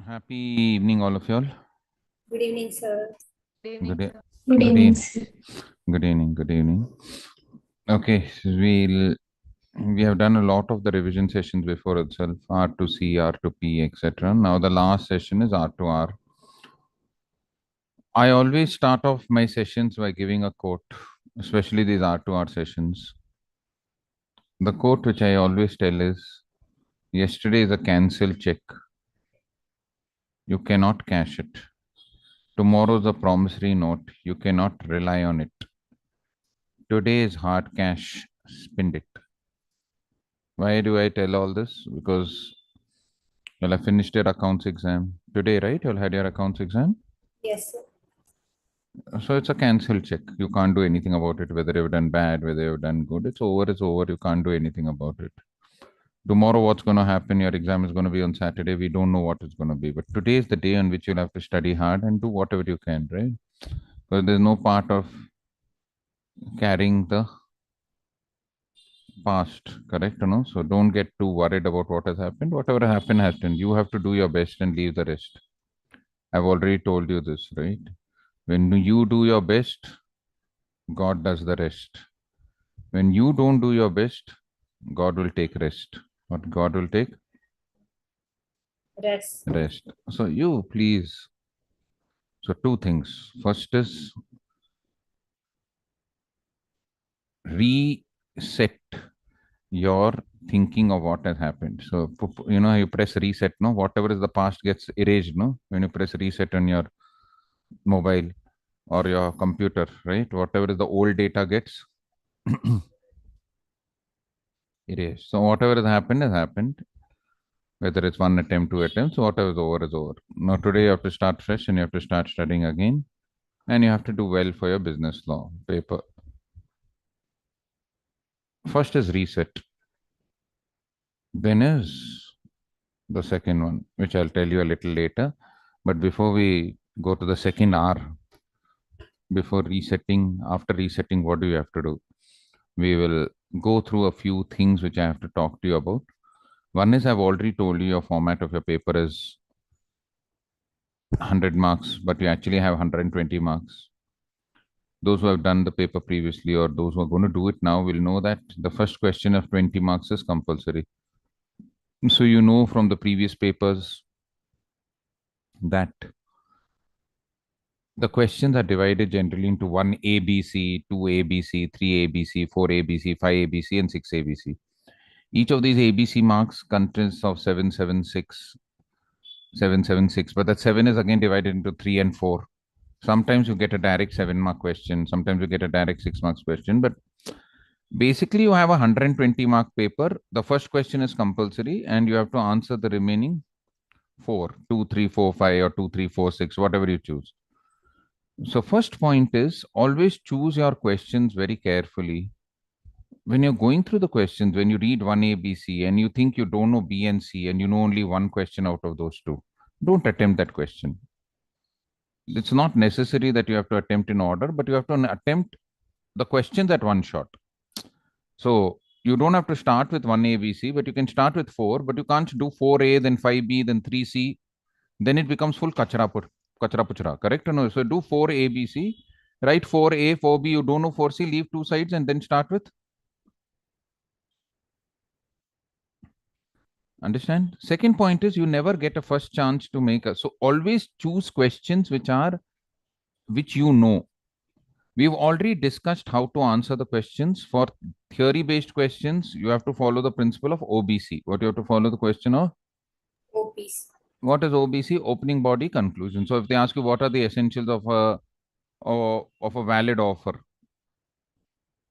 Happy evening, all of y'all. Good evening, sir. Good Good, evening, e- sir. Good good, evening, e- sir. good evening. Good evening. Okay, so we have done a lot of the revision sessions before itself, R to C, R to P, etc. Now the last session is R to R. I always start off my sessions by giving a quote, especially these R to R sessions. The quote which I always tell is, "Yesterday is a cancelled check. You cannot cash it. Tomorrow is a promissory note. You cannot rely on it. Today is hard cash. Spend it." Why do I tell all this? Because you'll have finished your accounts exam today, right? You'll had your accounts exam. Yes, sir. So it's a cancelled check. You can't do anything about it, whether you've done bad, whether you've done good. It's over, it's over. You can't do anything about it. Tomorrow, what's going to happen? Your exam is going to be on Saturday. We don't know what it's going to be. But today is the day on which you'll have to study hard and do whatever you can, right? Because there's no part of carrying the past, correct? So don't get too worried about what has happened. Whatever happened, happened. You have to do your best and leave the rest. I've already told you this, right? When you do your best, God does the rest. When you don't do your best, God will take rest. What God will take? Rest. Rest. So you please. So two things. First is reset your thinking of what has happened. So you press reset, no? Whatever is the past gets erased, no? When you press reset on your mobile or your computer, right? Whatever is the old data gets erased. So whatever has happened, whether it's one attempt, two attempts, whatever is over is over. Now today you have to start fresh and you have to start studying again, and you have to do well for your business law paper. First is reset. Then is the second one, which I'll tell you a little later. But before we go to the second R, before resetting, after resetting, what do you have to do? We will go through a few things which I have to talk to you about. One is I've already told you your format of your paper is 100 marks, but you actually have 120 marks. Those who have done the paper previously or those who are going to do it now will know that the first question of 20 marks is compulsory. So you know from the previous papers that the questions are divided generally into one ABC, two ABC, three ABC, four ABC, five ABC, and six ABC. Each of these ABC marks consists of 776, 776, but that 7 is again divided into 3 and 4. Sometimes you get a direct 7-mark question, sometimes you get a direct 6 marks question, but basically you have a 120-mark paper. The first question is compulsory and you have to answer the remaining 4, 2, 3, 4, 5, or 2, 3, 4, 6, whatever you choose. So first point is always choose your questions very carefully. When you're going through the questions, when you read one A, B, C, and you think you don't know B and C, and you know only one question out of those two, don't attempt that question. It's not necessary that you have to attempt in order, but you have to attempt the questions at one shot. So you don't have to start with one A, B, C, but you can start with four, but you can't do 4A, then 5B, then 3C. Then it becomes full kachra puchra, correct or no? So do 4A, B, C, write 4A, 4B, you don't know 4C, leave two sides and then start with. Understand? Second point is you never get a first chance to make a, so always choose questions which you know. We've already discussed how to answer the questions. For theory based questions, you have to follow the principle of OBC. What you have to follow the question of? OPs. What is OBC? Opening body conclusion. So if they ask you what are the essentials of a valid offer,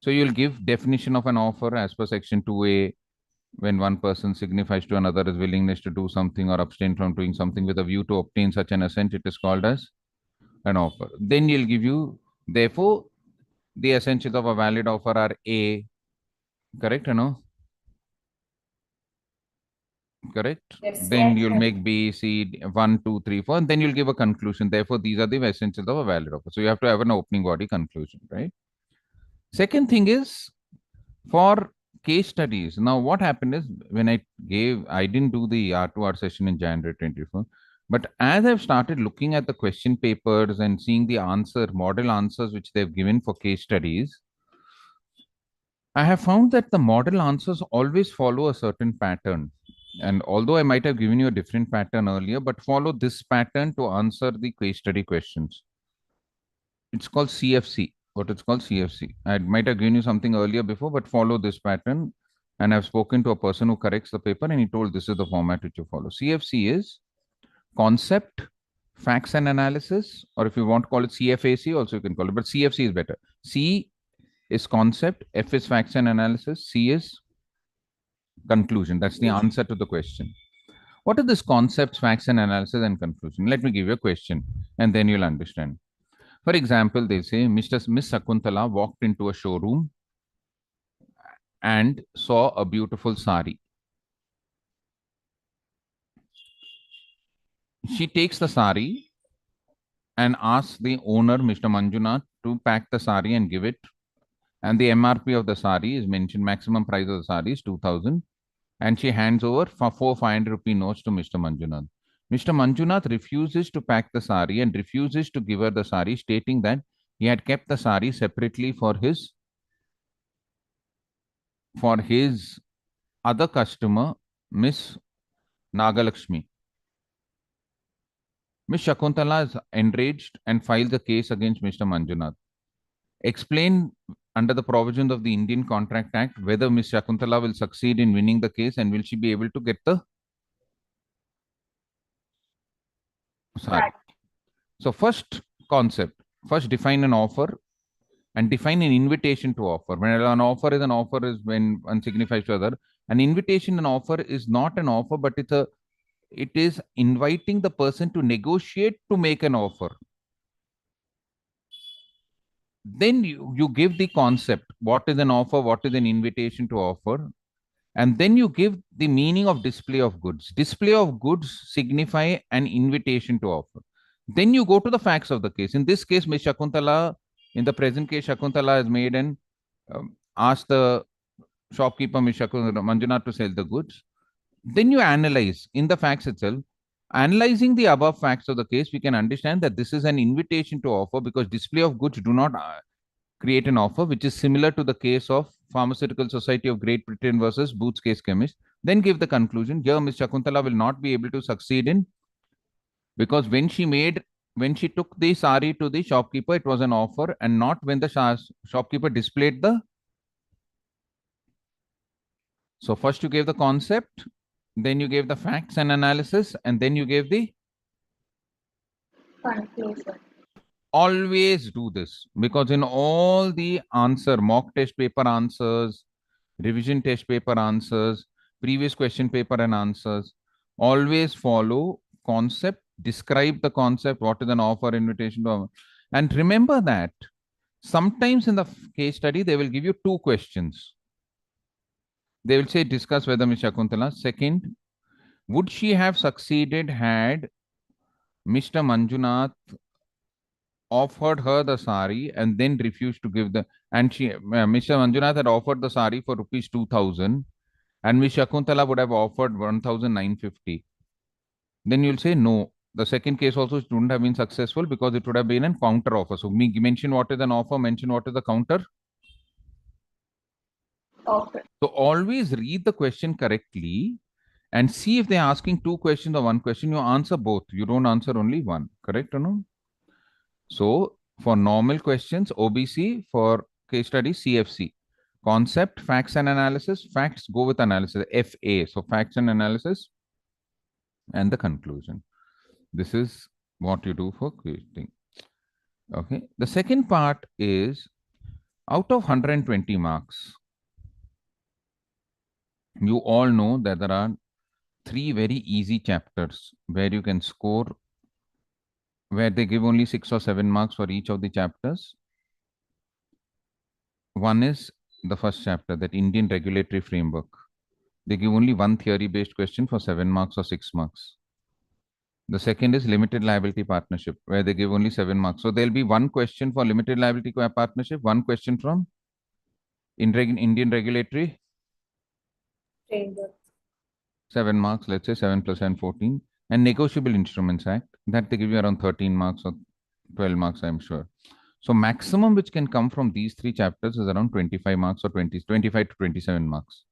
so you'll give definition of an offer as per section 2A. When one person signifies to another his willingness to do something or abstain from doing something with a view to obtain such an assent, it is called as an offer. Then you'll give you, therefore, the essentials of a valid offer are A, correct, correct. Yes, sir. Then you'll make B, C, 1, 2, 3, 4, and then you'll give a conclusion. Therefore, these are the essentials of a valid offer. So you have to have an opening body conclusion, right? Second thing is for case studies. Now, what happened is when I didn't do the R2R session in January 24. But as I've started looking at the question papers and seeing the model answers which they've given for case studies, I have found that the model answers always follow a certain pattern. And although I might have given you a different pattern earlier, but follow this pattern to answer the case study questions. It's called CFC. What it's called CFC. I might have given you something earlier before, but follow this pattern. And I've spoken to a person who corrects the paper, and he told this is the format which you follow. CFC is concept, facts and analysis, or if you want to call it CFAC, also you can call it, but CFC is better. C is concept, F is facts and analysis, C is conclusion. That's the answer to the question. What are these concepts, facts and analysis and conclusion? Let me give you a question and then you'll understand. For example, they say Miss Sakuntala walked into a showroom and saw a beautiful sari. She takes the sari and asks the owner, Mr. Manjunath, to pack the sari and give it. And the MRP of the sari is mentioned, maximum price of the sari is 2000. And she hands over for 500 rupee notes to Mr. Manjunath. Mr. Manjunath refuses to pack the sari and refuses to give her the sari, stating that he had kept the sari separately for his other customer, Miss Nagalakshmi. Miss Shakuntala is enraged and files a case against Mr. Manjunath. Explain under the provisions of the Indian Contract Act whether Miss Shakuntala will succeed in winning the case and will she be able to get the sari. So first concept, first define an offer and define an invitation to offer. When an offer is when one signifies to other. An invitation and offer is not an offer, but it is inviting the person to negotiate to make an offer. Then you give the concept. What is an offer? What is an invitation to offer? And then you give the meaning of display of goods. Display of goods signify an invitation to offer. Then you go to the facts of the case. In this case, Ms. Shakuntala, in the present case, Shakuntala has made and asked the shopkeeper, Ms. Shakuntala, Manjunath, to sell the goods. Then you analyze in the facts itself. Analyzing the above facts of the case, we can understand that this is an invitation to offer because display of goods do not create an offer, which is similar to the case of Pharmaceutical Society of Great Britain versus Booth's Case Chemist. Then give the conclusion. Here, Ms. Shakuntala will not be able to succeed in because when she took the sari to the shopkeeper, it was an offer, and not when the shopkeeper displayed the. So first you gave the concept, then you gave the facts and analysis, and then you gave the. Conclusion. Always do this because in all the mock test paper answers, revision test paper answers, previous question paper and answers, always follow concept, describe the concept, what is an offer, invitation to offer. And remember that sometimes in the case study, they will give you two questions. They will say, discuss whether Ms. Shakuntala. Second, would she have succeeded had Mr. Manjunath offered her the sari and then refused to give and Mr. Manjunath had offered the sari for rupees 2000 and Ms. Shakuntala would have offered 1950. Then you'll say no. The second case also wouldn't have been successful because it would have been a counter offer. So mention what is an offer, mention what is the counter. Offer. So always read the question correctly and see if they're asking two questions or one question. You answer both. You don't answer only one. Correct or no? So for normal questions, OBC, for case study, CFC. Concept, facts and analysis. Facts go with analysis, FA. So facts and analysis and the conclusion. This is what you do for questioning. Okay. The second part is out of 120 marks, you all know that there are 3 very easy chapters where you can score, where they give only 6 or 7 marks for each of the chapters. One is the first chapter, that Indian regulatory framework. They give only one theory based question for 7 marks or 6 marks. The second is limited liability partnership, where they give only 7 marks. So there'll be one question for limited liability partnership, one question from Indian regulatory Framework. 7 marks, let's say 7 plus and 14. And Negotiable Instruments Act, that they give you around 13 marks or 12 marks, I'm sure. So maximum which can come from these three chapters is around 25 marks or 25 to 27 marks.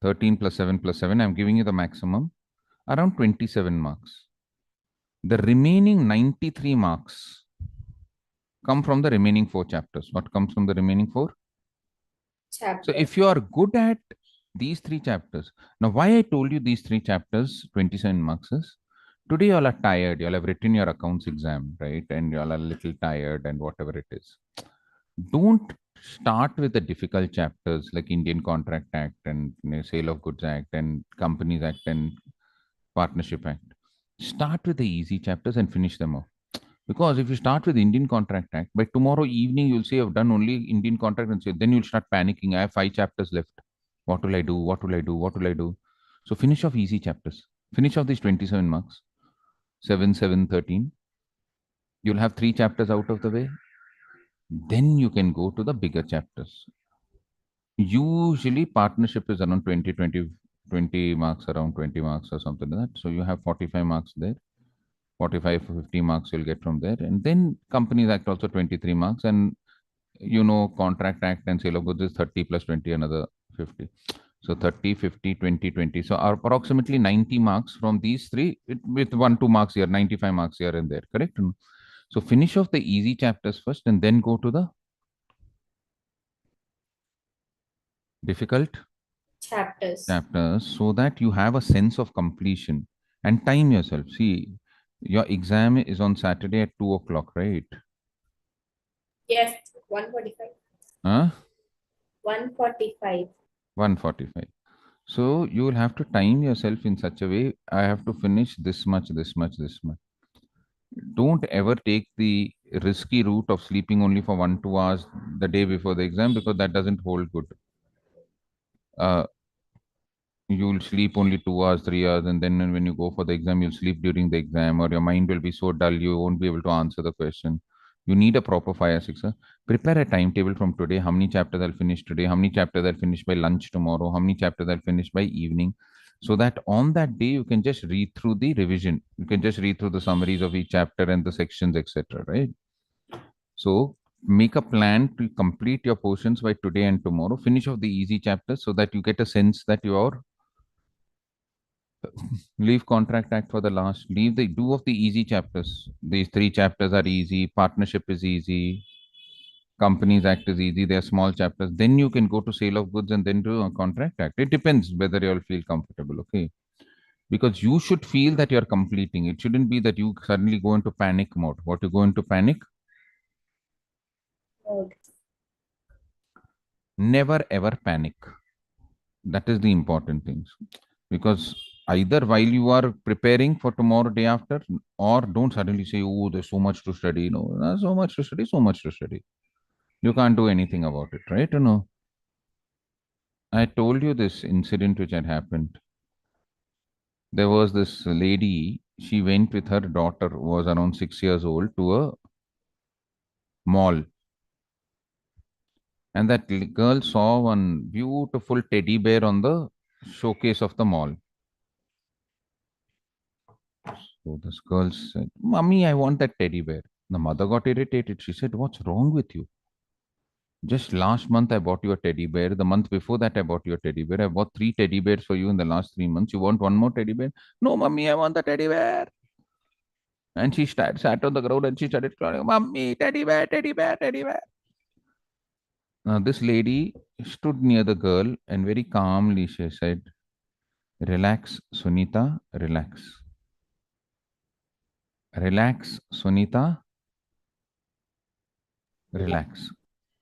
13 plus 7 plus 7, I'm giving you the maximum, around 27 marks. The remaining 93 marks come from the remaining four chapters. What comes from the remaining four? So Chapter. if you are good at these three chapters, now why I told you these three chapters, 27 marks is, today you all are tired, you all have written your accounts exam, right? And you all are a little tired and whatever it is. Don't start with the difficult chapters like Indian Contract Act and Sale of Goods Act and Companies Act and Partnership Act. Start with the easy chapters and finish them off. Because if you start with Indian Contract Act, by tomorrow evening you'll say I've done only Indian Contract and say, then you'll start panicking. I have five chapters left. What will I do? What will I do? What will I do? So finish off easy chapters. Finish off these 27 marks. 7, 7, 13. You'll have three chapters out of the way. Then you can go to the bigger chapters. Usually partnership is around 20 marks, around 20 marks or something like that. So you have 45 marks there. 45 or 50 marks you'll get from there. And then Companies Act also 23 marks. And Contract Act and Sale of Goods is 30 plus 20, another 50. So 30, 50, 20, 20. So approximately 90 marks from these three, with 1, 2 marks here, 95 marks here and there, correct? So finish off the easy chapters first and then go to the difficult Chapters. chapters so that you have a sense of completion and time yourself. See, your exam is on Saturday at 2 o'clock, right? Yes, 145. Huh? 145. 145. So you will have to time yourself in such a way. I have to finish this much, this much, this much. Don't ever take the risky route of sleeping only for 1, 2 hours the day before the exam because that doesn't hold good. Uh, you'll sleep only 2 hours, 3 hours, and then when you go for the exam, you'll sleep during the exam, or your mind will be so dull you won't be able to answer the question. You need a proper 5 or 6 hours. Prepare a timetable from today. How many chapters I'll finish today? How many chapters I'll finish by lunch tomorrow? How many chapters I'll finish by evening? So that on that day you can just read through the revision. You can just read through the summaries of each chapter and the sections, etc. Right? So make a plan to complete your portions by today and tomorrow. Finish off the easy chapters so that you get a sense that you're leave Contract Act for the last. Leave the two of the easy chapters. These three chapters are easy. Partnership is easy. Companies Act is easy. They are small chapters. Then you can go to Sale of Goods and then to a Contract Act. It depends whether you all feel comfortable. Okay, because you should feel that you are completing. It shouldn't be that you suddenly go into panic mode. What, you go into panic? Mode. Never ever panic. That is the important things. Because either while you are preparing for tomorrow, day after, or don't suddenly say, oh, there's so much to study. No, so much to study, so much to study. You can't do anything about it, right? Or no? I told you this incident which had happened. There was this lady, she went with her daughter, who was around 6 years old, to a mall. And that girl saw one beautiful teddy bear on the showcase of the mall. So this girl said, Mummy, I want that teddy bear. The mother got irritated. She said, what's wrong with you? Just last month, I bought you a teddy bear. The month before that, I bought you a teddy bear. I bought three teddy bears for you in the last 3 months. You want one more teddy bear? No, Mummy, I want the teddy bear. And she sat on the ground and she started crying, Mummy, teddy bear, teddy bear, teddy bear. Now, this lady stood near the girl and very calmly she said, relax, Sunita, relax. Relax, Sunita, relax.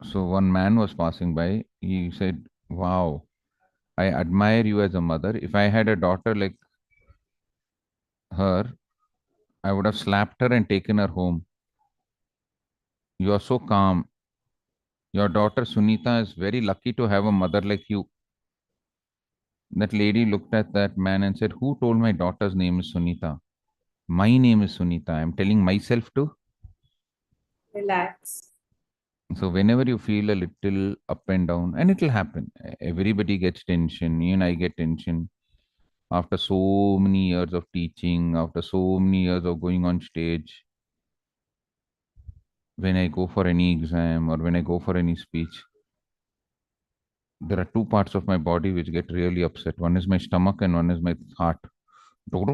So one man was passing by. He said, wow, I admire you as a mother. If I had a daughter like her, I would have slapped her and taken her home. You are so calm. Your daughter Sunita is very lucky to have a mother like you. That lady looked at that man and said, who told my daughter's name is Sunita? My name is Sunita. I'm telling myself to. Relax. So whenever you feel a little up and down, and it will happen, everybody gets tension, you and I get tension. After so many years of teaching, after so many years of going on stage, when I go for any exam or when I go for any speech, there are two parts of my body which get really upset. One is my stomach and one is my heart. It'll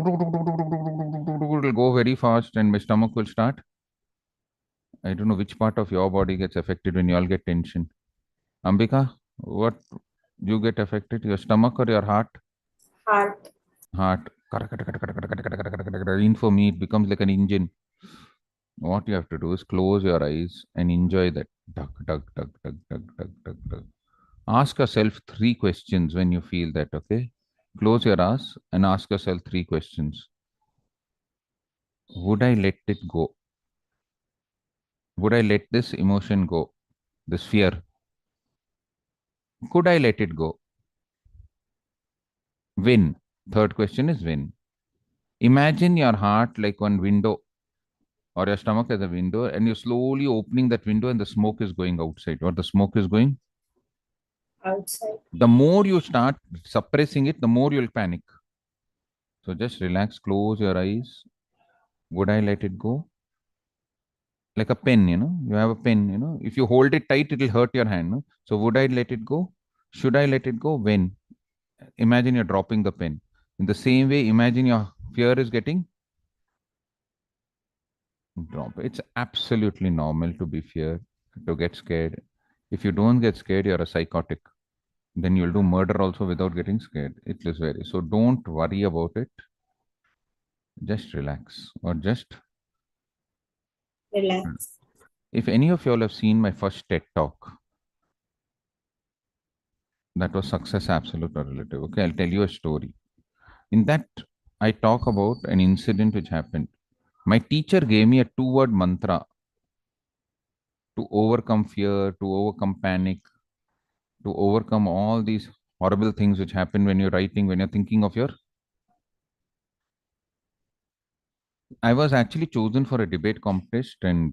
go very fast and my stomach will start. I don't know which part of your body gets affected when you all get tension. Ambika, what you get affected? Your stomach or your heart? Heart. Heart. In for me, it becomes like an engine. What you have to do is close your eyes and enjoy that. Dug, dug, dug, dug, dug, dug, dug, dug. Ask yourself three questions when you feel that, okay? Close your eyes and ask yourself three questions. Would I let it go? Would I let this emotion go? This fear? Could I let it go? When? Third question is when. Imagine your heart like one window or your stomach as a window, and you're slowly opening that window and the smoke is going outside, or the smoke is going. Outside. The more you start suppressing it, the more you'll panic. So just relax, close your eyes. Would I let it go? Like a pen, you have a pen, if you hold it tight, it'll hurt your hand. No? So would I let it go? Should I let it go? When? Imagine you're dropping the pen. In the same way, imagine your fear is getting drop. It's absolutely normal to be feared, to get scared. If you don't get scared, you're a psychotic. Then you'll do murder also without getting scared. It is very so. Don't worry about it. Just relax or just. Relax. If any of y'all have seen my first TED talk, that was success absolute or relative. Okay, I'll tell you a story. In that, I talk about an incident which happened. My teacher gave me a two-word mantra to overcome fear, to overcome panic, to overcome all these horrible things which happen when you're writing, when you're thinking of your. I was actually chosen for a debate contest, and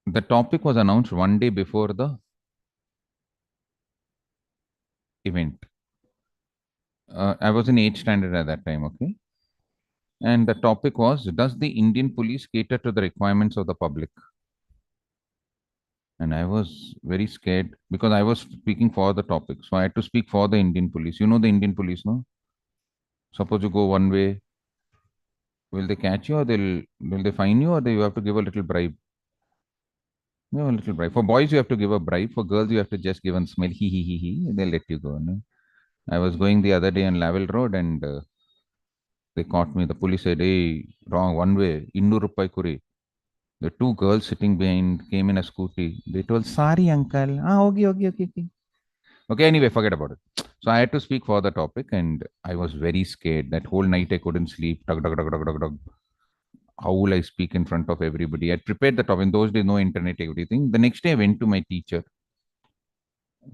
the topic was announced one day before the event. I was in 8th standard at that time, okay? And the topic was, does the Indian police cater to the requirements of the public? And I was very scared because I was speaking for the topic. So I had to speak for the Indian police. You know the Indian police, no? Suppose you go one way, will they catch you or will they fine you or they you have to give a little bribe? No, a little bribe. For boys, you have to give a bribe. For girls, you have to just give a smile. He. They'll let you go. No? I was going the other day on Lavel Road and they caught me. The police said, hey, wrong, one way. Innur Rupai Kuri. The two girls sitting behind came in a scooty. They told, sorry, uncle. Ah, okay. Okay, anyway, forget about it. So I had to speak for the topic and I was very scared. That whole night I couldn't sleep. Tug, tug, tug, tug, tug, tug. How will I speak in front of everybody? I prepared the topic. In those days, no internet, everything. The next day I went to my teacher.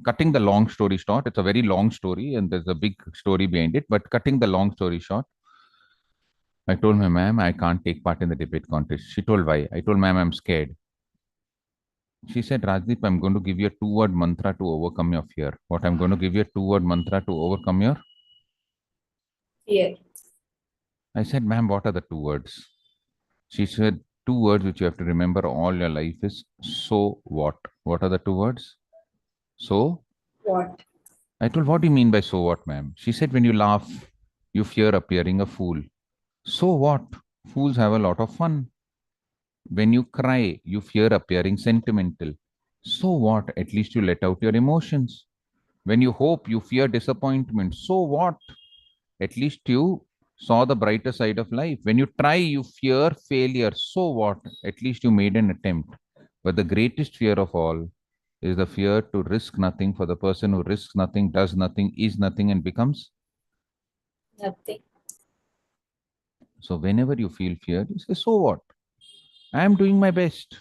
Cutting the long story short, it's a very long story and there's a big story behind it. But cutting the long story short, I told my ma'am I can't take part in the debate contest. She told why. I told ma'am I'm scared. She said, Rajdeep, I'm going to give you a two-word mantra to overcome your fear. What I'm going to give you a two-word mantra to overcome your. Fear. I said, ma'am, what are the two words? She said, two words which you have to remember all your life is so what? What are the two words? So What? I told, what do you mean by so what, ma'am? She said, when you laugh, you fear appearing a fool. So what? Fools have a lot of fun. When you cry, you fear appearing sentimental. So what? At least you let out your emotions. When you hope, you fear disappointment. So what? At least you saw the brighter side of life. When you try, you fear failure. So what? At least you made an attempt. But the greatest fear of all is the fear to risk nothing. For the person who risks nothing, does nothing, is nothing, and becomes. Nothing. So whenever you feel fear, you say, so what? I am doing my best.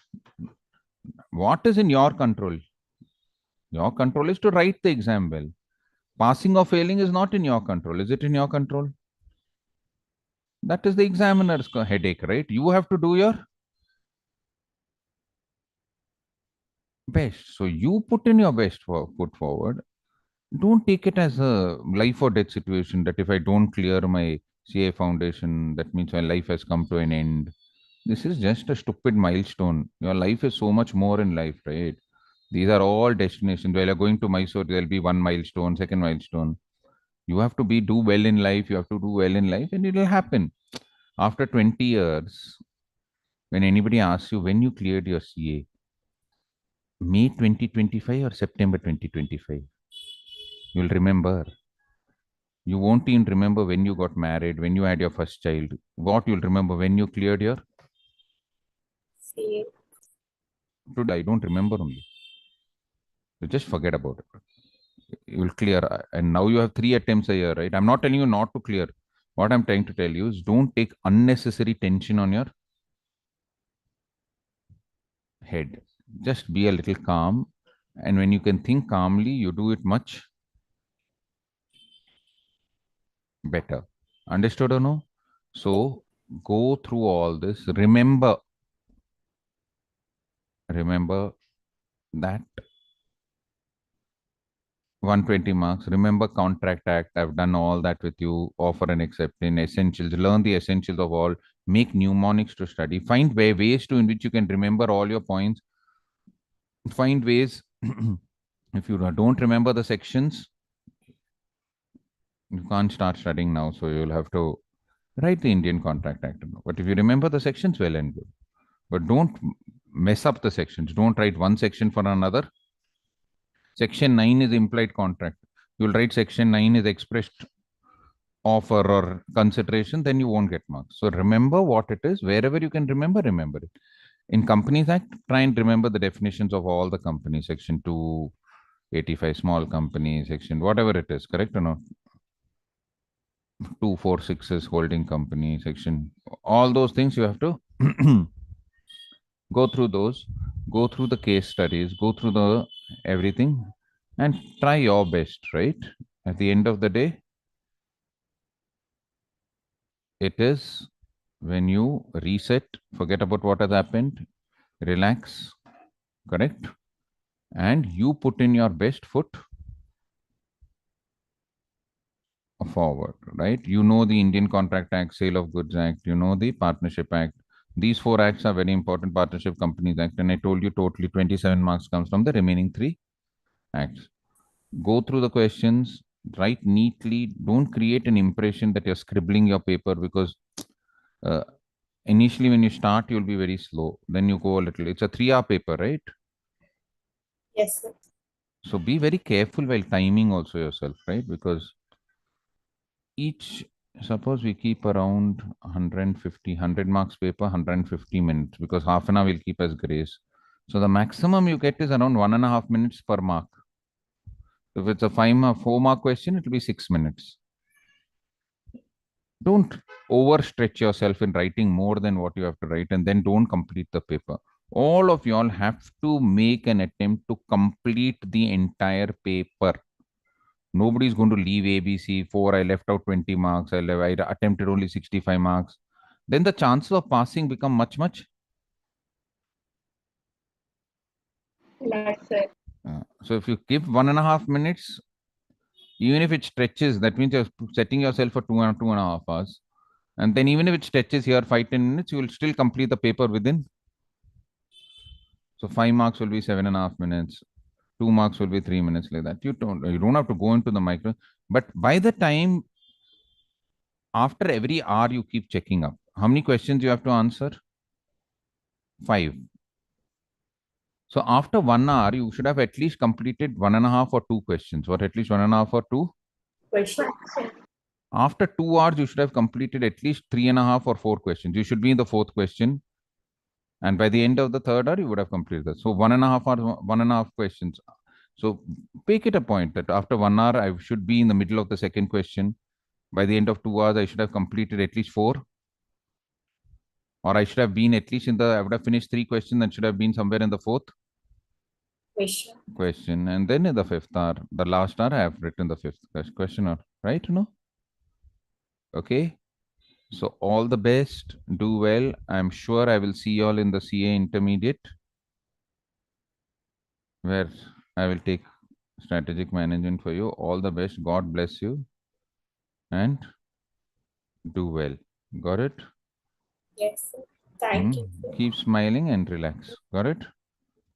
What is in your control? Your control is to write the exam well. Passing or failing is not in your control. Is it in your control? That is the examiner's headache, right? You have to do your best. So you put in your best for put forward. Don't take it as a life or death situation that if I don't clear my CA foundation, that means my life has come to an end. This is just a stupid milestone. Your life is so much more in life, right? These are all destinations. While you're going to Mysore, there'll be one milestone, second milestone. You have to be do well in life. You have to do well in life, and it'll happen. After 20 years, when anybody asks you when you cleared your CA, May 2025 or September 2025, you'll remember. You won't even remember when you got married, when you had your first child. What you'll remember when you cleared your. See, Today, I don't remember only. You just forget about it. You'll clear. And now you have 3 attempts a year, right? I'm not telling you not to clear. What I'm trying to tell you is don't take unnecessary tension on your head. Just be a little calm. And when you can think calmly, you do it much better. Understood or no? So go through all this. Remember that 120 marks. Remember Contract Act. I've done all that with you. Offer and accept in essentials. Learn the essentials of all. Make mnemonics to study. Find ways to in which you can remember all your points. Find ways. If you don't remember the sections, you can't start studying now. So you'll have to write the Indian Contract Act. But if you remember the sections, well and good. But don't mess up the sections. Don't write one section for another. Section 9 is implied contract. You'll write section 9 is expressed offer or consideration, then you won't get marks. So remember what it is. Wherever you can remember, remember it. In Companies Act, try and remember the definitions of all the companies. Section 285, small company, section whatever it is, correct or not? 246 is holding company, section. All those things you have to go through those, go through the case studies, go through the everything, and try your best, right? At the end of the day, it is when you reset, forget about what has happened, relax, correct? And you put in your best foot forward, right? You know the Indian Contract Act, Sale of Goods Act, you know the Partnership Act. These four acts are very important, Partnership Companies Act. And I told you totally 27 marks comes from the remaining three acts. Go through the questions, write neatly. Don't create an impression that you're scribbling your paper because uh, initially when you start, you'll be very slow. Then you go a little. It's a 3 hour paper, right? yes, sir. So be very careful while timing also yourself, right? Because each, suppose we keep around 150, 100 marks paper, 150 minutes, because half an hour we'll keep as grace. So the maximum you get is around 1.5 minutes per mark. If it's a 4 mark question, it will be 6 minutes. Don't overstretch yourself in writing more than what you have to write and then don't complete the paper. All of y'all have to make an attempt to complete the entire paper. Nobody's going to leave ABC 4. I left out 20 marks. I attempted only 65 marks. Then the chances of passing become much, much. Like, sir. So if you give 1.5 minutes, even if it stretches, that means you're setting yourself for 2.5 hours. And then even if it stretches here 5-10 minutes, you will still complete the paper within. So 5 marks will be 7.5 minutes. 2 marks will be 3 minutes like that. You don't have to go into the micro. But by the time after every hour you keep checking up, how many questions you have to answer? 5. So after 1 hour, you should have at least completed 1.5 or 2 questions, or at least 1.5 or 2. Question. After 2 hours, you should have completed at least 3.5 or 4 questions. You should be in the fourth question. And by the end of the third hour, you would have completed that. So 1.5 hours, 1.5 questions. So make it a point that after 1 hour, I should be in the middle of the second question. By the end of 2 hours, I should have completed at least 4. Or I should have been at least I would have finished 3 questions and should have been somewhere in the fourth Question. question. And then in the fifth hour, the last hour, I have written the fifth question, right? No? Okay. So all the best. Do well. I'm sure I will see you all in the CA intermediate where I will take strategic management for you. All the best. God bless you and do well. Got it? Yes, sir. Thank you, sir. Keep smiling and relax. Got it?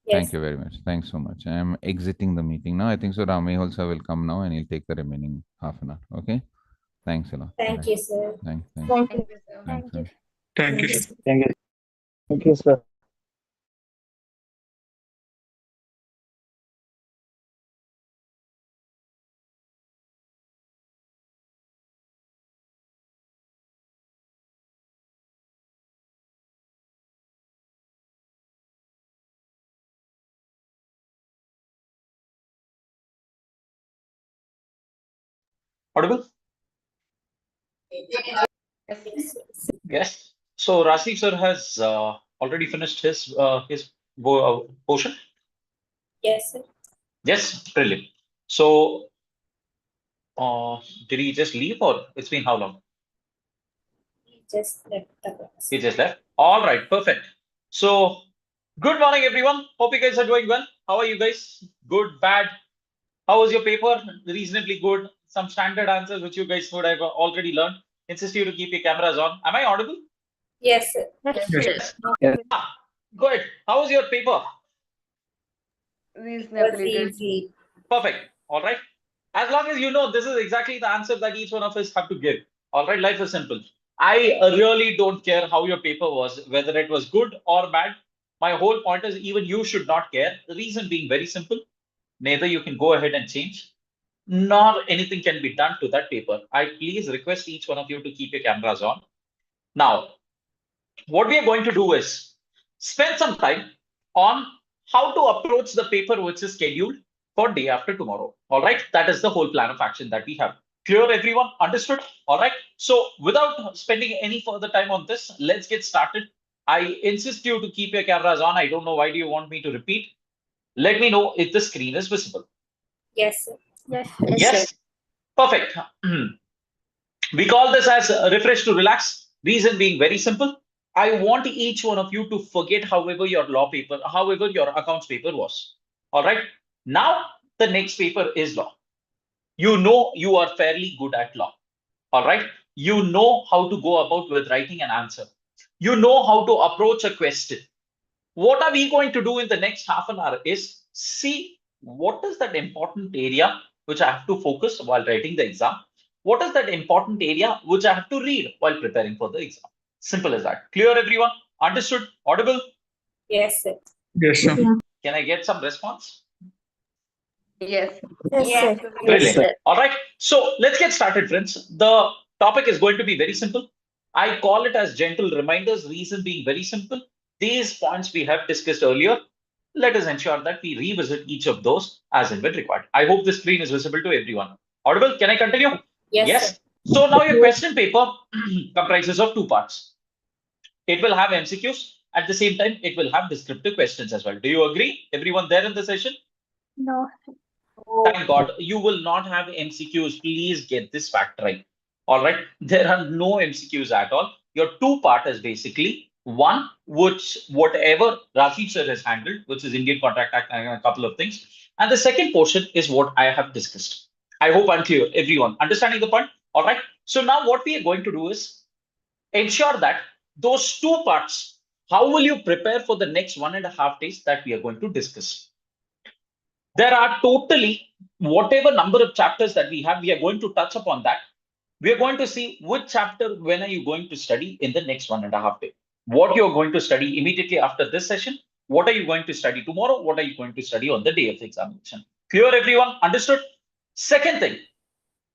Yes, Thank you very much. Thanks so much. I am exiting the meeting now. I think so. Mehul sir will come now and he'll take the remaining half an hour. Okay? Thanks a lot. thank Bye. you, sir. Thanks. Thank you, sir. Thanks. Thank you. Thank you. Thank you. Thank you. Thank you, sir. Audible? Yes, sir. Yes. So Rajdeep sir has already finished his portion. Yes, sir. Yes, brilliant. So did he just leave or it's been how long? He just left the class. He just left. All right, perfect. So good morning, everyone. Hope you guys are doing well. How are you guys? Good, bad? How was your paper? Reasonably good. Some standard answers which you guys would have already learned. Insist you to keep your cameras on. Am I audible? Yes, sir. Yes, Yes, Yes. Yes. Good. How was your paper? Was reasonably good. easy. Perfect. All right. As long as you know this is exactly the answer that each one of us have to give. All right. Life is simple. I really don't care how your paper was, whether it was good or bad. My whole point is even you should not care. The reason being very simple. Neither you can go ahead and change, nor anything can be done to that paper. I please request each one of you to keep your cameras on. Now, what we are going to do is spend some time on how to approach the paper which is scheduled for day after tomorrow. All right. That is the whole plan of action that we have. Clear, everyone? Understood? All right. So without spending any further time on this, let's get started. I insist you to keep your cameras on. I don't know why do you want me to repeat. Let me know if the screen is visible. Yes, sir. yes, Yes. Perfect. We call this as refresh to relax. Reason being very simple. I want each one of you to forget however your law paper, however your accounts paper was. All right. Now the next paper is law. You know you are fairly good at law. All right. You know how to go about with writing an answer. You know how to approach a question. What are we going to do in the next half an hour is see what is that important area which I have to focus while writing the exam. What is that important area which I have to read while preparing for the exam? Simple as that. Clear, everyone? Understood? Audible? Yes, sir. Yes, sir. Can I get some response? Yes. yes, Yes, sir. Brilliant. Yes, sir. All right. So let's get started, friends. The topic is going to be very simple. I call it as gentle reminders, reason being very simple. These points we have discussed earlier. Let us ensure that we revisit each of those as and when required. I hope the screen is visible to everyone. Audible? Can I continue? Yes, sir. Yes. So now your question paper comprises of two parts. It will have MCQs. At the same time, it will have descriptive questions as well. Do you agree? Everyone there in the session? No, Thank God you will not have MCQs. Please get this fact right. All right. There are no MCQs at all. Your two part is basically one, which whatever Rajdeep sir has handled, which is Indian Contract Act and a couple of things. And the second portion is what I have discussed. I hope I'm clear, everyone. Understanding the point? All right. So now what we are going to do is ensure that those two parts, how will you prepare for the next 1.5 days that we are going to discuss? There are totally whatever number of chapters that we have, we are going to touch upon that. We are going to see which chapter, when are you going to study in the next 1.5 day. What you're going to study immediately after this session. What are you going to study tomorrow? What are you going to study on the day of the examination? Clear, everyone? Understood? Second thing,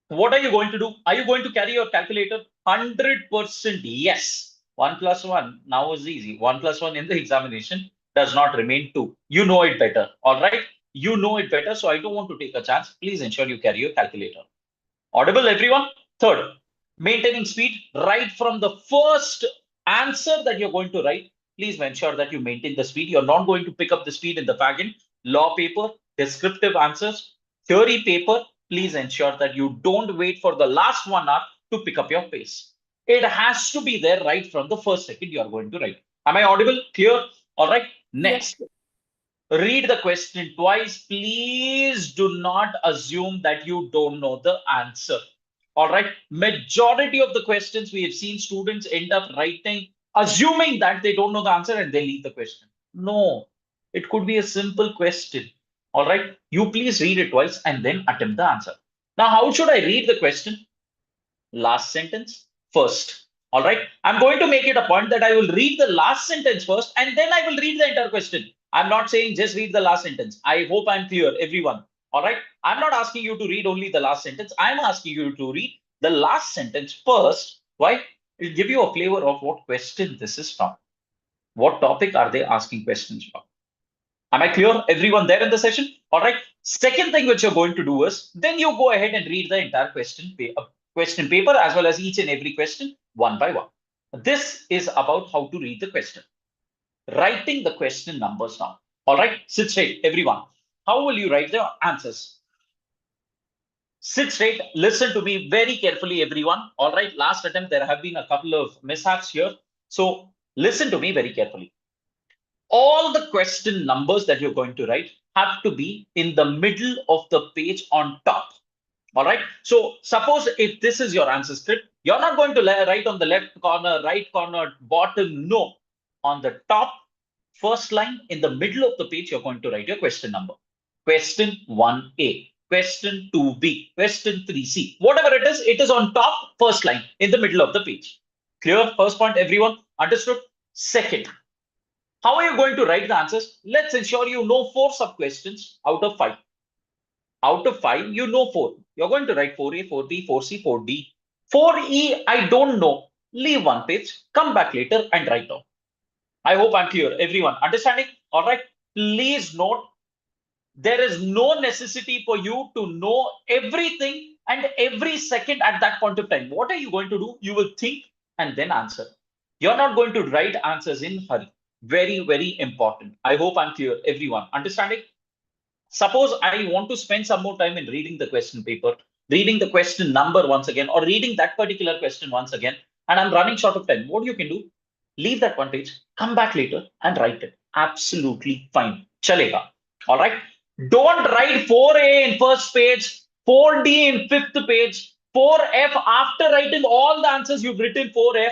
what are you going to do? Are you going to carry your calculator? 100% yes. 1 plus 1 now is easy. 1 plus 1 in the examination does not remain 2. You know it better. All right. You know it better. So I don't want to take a chance. Please ensure you carry your calculator. Audible, everyone? Third, maintaining speed right from the first answer that you're going to write. Please ensure that you maintain the speed. You're not going to pick up the speed in the wagon. Law paper, descriptive answers, theory paper. Please ensure that you don't wait for the last 1 hour to pick up your pace. It has to be there right from the first second you are going to write. Am I audible? Clear? All right. Next. read the question twice. Please do not assume that you don't know the answer. All right. Majority of the questions we have seen students end up writing, assuming that they don't know the answer and they leave the question. No, it could be a simple question. All right. You please read it twice and then attempt the answer. Now, how should I read the question? Last sentence first. All right. I'm going to make it a point that I will read the last sentence first and then I will read the entire question. I'm not saying just read the last sentence. I hope I'm clear, everyone. All right. I'm not asking you to read only the last sentence. I'm asking you to read the last sentence first. Why? It'll give you a flavor of what question this is from. What topic are they asking questions from? Am I clear? Everyone there in the session? All right. Second thing which you're going to do is then you go ahead and read the entire question paper as well as each and every question one by one. This is about how to read the question. Writing the question numbers now. All right. Sit straight, everyone. How will you write the answers? Sit straight. Listen to me very carefully, everyone. All right. Last attempt, there have been a couple of mishaps here. So listen to me very carefully. All the question numbers that you're going to write have to be in the middle of the page on top. All right. So suppose if this is your answer script, you're not going to write on the left corner, right corner, bottom. No. On the top, first line, in the middle of the page, you're going to write your question number. Question 1A, question 2B, question 3C. Whatever it is on top, first line, in the middle of the page. Clear? First point, everyone? Understood? Second, how are you going to write the answers? Let's ensure you know 4 sub-questions out of 5. Out of 5, you know 4. You're going to write 4A, 4B, 4C, 4D. 4E, I don't know. Leave one page, come back later and write down. I hope I'm clear. Everyone understanding? All right. Please note, there is no necessity for you to know everything and every second at that point of time. What are you going to do? You will think and then answer. You're not going to write answers in hurry. Very, very important. I hope I'm clear. Everyone understanding? Suppose I want to spend some more time in reading the question paper, reading the question number once again, or reading that particular question once again, and I'm running short of time. What you can do? Leave that one page, come back later and write it. Absolutely fine. Chalega. All right. Don't write 4A in first page, 4D in fifth page, 4F after writing all the answers you've written 4F,